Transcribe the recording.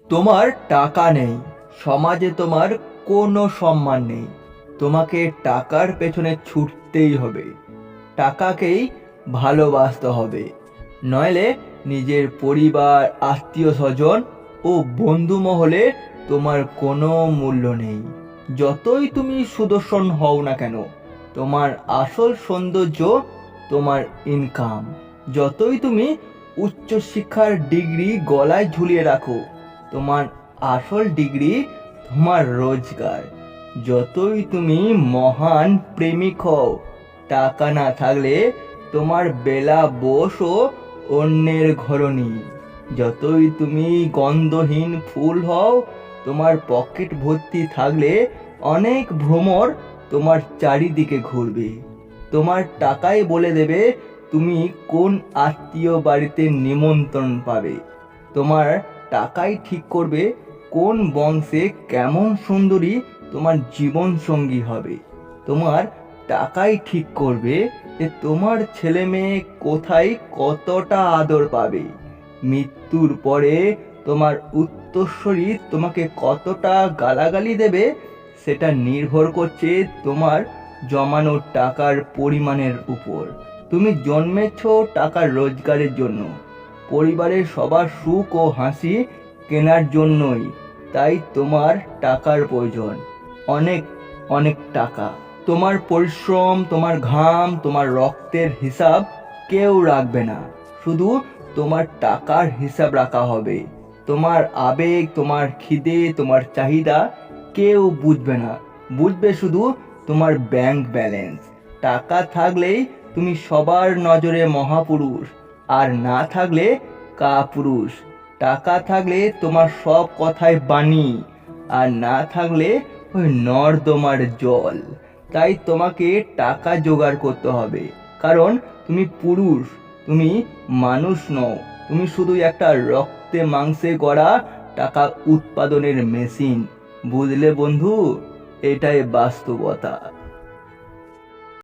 তোমার টাকা নেই, সমাজে তোমার কোনো সম্মান নেই। তোমাকে টাকার পেছনে ছুটতেই হবে, টাকাকেই ভালোবাসতে হবে। নইলে নিজের পরিবার, আত্মীয় স্বজন ও বন্ধু মহলে তোমার কোনো মূল্য নেই। যতই তুমি সুদর্শন হও না কেন, তোমার আসল সৌন্দর্য তোমার ইনকাম। যতই তুমি উচ্চশিক্ষার ডিগ্রি গলায় ঝুলিয়ে রাখো, তোমার আসল ডিগ্রি তোমার রোজগার। যতই তুমি মহান প্রেমিক হও, টাকা না থাকলে তোমার বেলা বসও অন্যের ঘরণী। যতই তুমি গন্ধহীন ফুল হও, তোমার পকেট ভর্তি থাকলে অনেক ভ্রমর তোমার চারিদিকে ঘুরবে। তোমার টাকাই বলে দেবে তুমি কোন আত্মীয় বাড়িতে নিমন্ত্রণ পাবে। তোমার টাকাই ঠিক করবে কোন বংশে কেমন সুন্দরী তোমার জীবন সঙ্গী হবে। তোমার টাকাই ঠিক করবে যে তোমার ছেলে মেয়ে কোথায় কতটা আদর পাবে। মৃত্যুর পরে তোমার উত্তরসূরি তোমাকে কতটা গালাগালি দেবে, সেটা নির্ভর করছে তোমার জমানো টাকার পরিমাণের উপর। তুমি জন্মেছ টাকার রোজগারের জন্য, পরিবারের সবার সুখ ও হাসি কেনার জন্যই। তাই তোমার টাকার প্রয়োজন, অনেক অনেক টাকা। তোমার পরিশ্রম, তোমার ঘাম, তোমার রক্তের হিসাব কেউ রাখবে না, শুধু তোমার টাকার হিসাব রাখা হবে। তোমার আবেগ, তোমার খিদে, তোমার চাহিদা কেউ বুঝবে না, বুঝবে শুধু তোমার ব্যাংক ব্যালেন্স। টাকা থাকলেই তুমি সবার নজরে মহাপুরুষ, আর না থাকলে কাপুরুষ। টাকা থাকলে তোমার সব কথায় বাণী, আর না থাকলে ওই নর্দমার জল। তাই তোমাকে টাকা জোগাড় করতে হবে, কারণ তুমি পুরুষ, তুমি মানুষ নও। তুমি শুধু একটা রক্তে মাংসে গড়া টাকা উৎপাদনের মেশিন। বুঝলে বন্ধু, এটাই বাস্তবতা।